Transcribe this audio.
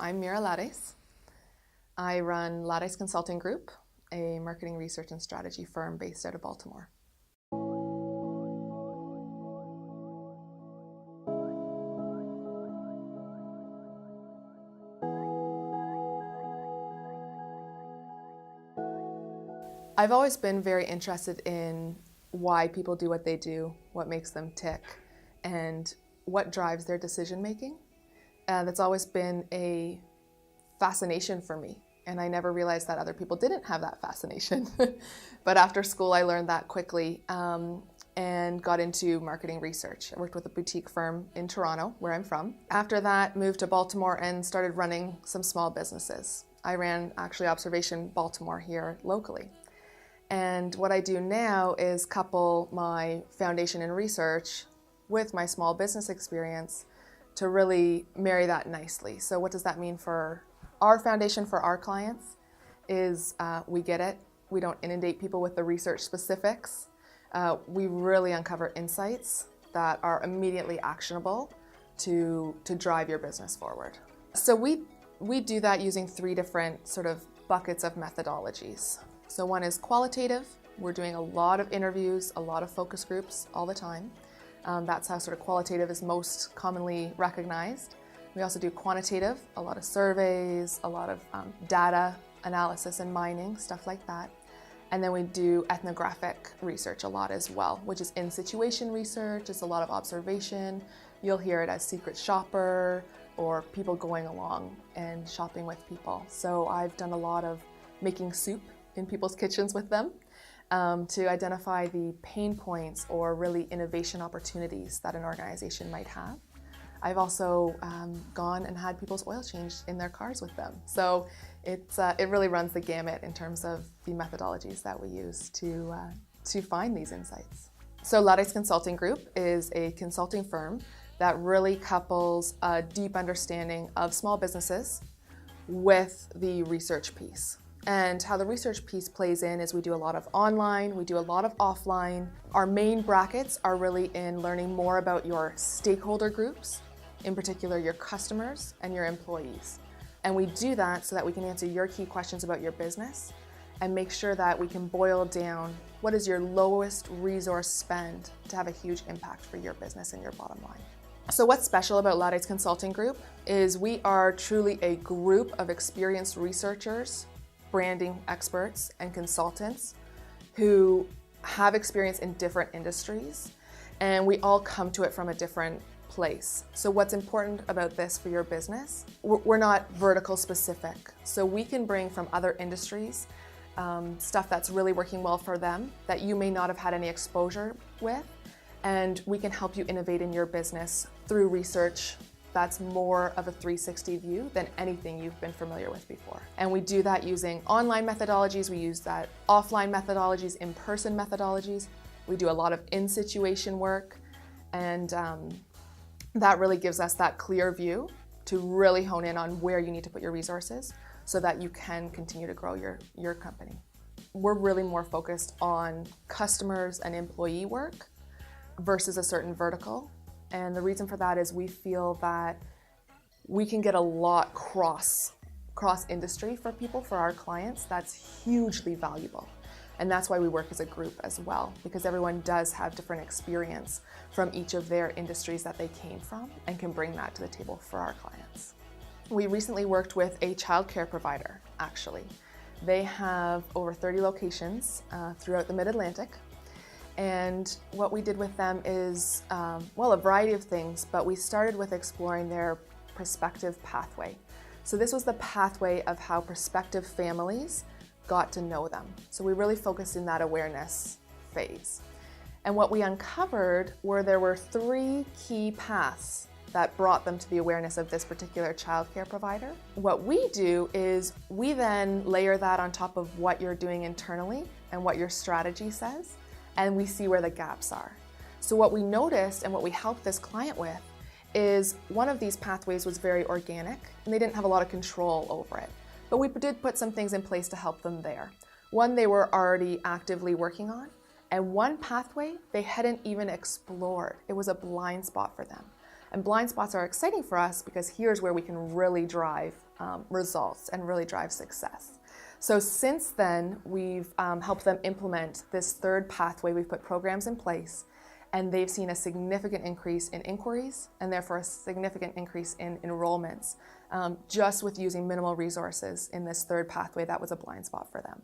I'm Mira Lares. I run Lares Consulting Group, a marketing research and strategy firm based out of Baltimore. I've always been very interested in why people do what they do, what makes them tick, and what drives their decision making. That's always been a fascination for me, and I never realized that other people didn't have that fascination. But after school, I learned that quickly and got into marketing research. I worked with a boutique firm in Toronto, where I'm from. After that, moved to Baltimore and started running some small businesses. I ran actually Observation Baltimore here locally. And what I do now is couple my foundation in research with my small business experience to really marry that nicely. So what does that mean for our foundation, for our clients, is we get it. We don't inundate people with the research specifics. We really uncover insights that are immediately actionable to drive your business forward. So we do that using three different sort of buckets of methodologies. So one is qualitative. We're doing a lot of interviews, a lot of focus groups all the time. That's how sort of qualitative is most commonly recognized. We also do quantitative, a lot of surveys, a lot of data analysis and mining, stuff like that. And then we do ethnographic research a lot as well, which is in-situation research. It's a lot of observation. You'll hear it as secret shopper or people going along and shopping with people. So I've done a lot of making soup in people's kitchens with them to identify the pain points or really innovation opportunities that an organization might have. I've also gone and had people's oil changed in their cars with them. So it really runs the gamut in terms of the methodologies that we use to find these insights. So Lares Consulting Group is a consulting firm that really couples a deep understanding of small businesses with the research piece. And how the research piece plays in is we do a lot of online, we do a lot of offline. Our main brackets are really in learning more about your stakeholder groups, in particular your customers and your employees. And we do that so that we can answer your key questions about your business and make sure that we can boil down what is your lowest resource spend to have a huge impact for your business and your bottom line. So what's special about Lares Consulting Group is we are truly a group of experienced researchers, branding experts and consultants who have experience in different industries, and we all come to it from a different place. So what's important about this for your business, we're not vertical specific. So we can bring from other industries stuff that's really working well for them that you may not have had any exposure with, and we can help you innovate in your business through research that's more of a 360 view than anything you've been familiar with before. And we do that using online methodologies, we use that offline methodologies, in-person methodologies. We do a lot of in-situation work, and that really gives us that clear view to really hone in on where you need to put your resources so that you can continue to grow your company. We're really more focused on customers and employee work versus a certain vertical. And the reason for that is we feel that we can get a lot cross industry for people, for our clients. That's hugely valuable. And that's why we work as a group as well, because everyone does have different experience from each of their industries that they came from and can bring that to the table for our clients. We recently worked with a childcare provider, actually. They have over 30 locations throughout the Mid-Atlantic. And what we did with them is, a variety of things, but we started with exploring their prospective pathway. So this was the pathway of how prospective families got to know them. So we really focused in that awareness phase. And what we uncovered there were three key paths that brought them to the awareness of this particular childcare provider. What we do is we then layer that on top of what you're doing internally and what your strategy says, and we see where the gaps are. So what we noticed and what we helped this client with is one of these pathways was very organic and they didn't have a lot of control over it. But we did put some things in place to help them there. One they were already actively working on, and one pathway they hadn't even explored. It was a blind spot for them. And blind spots are exciting for us because here's where we can really drive results and really drive success. So since then, we've helped them implement this third pathway. We've put programs in place, and they've seen a significant increase in inquiries and therefore a significant increase in enrollments just with using minimal resources in this third pathway that was a blind spot for them.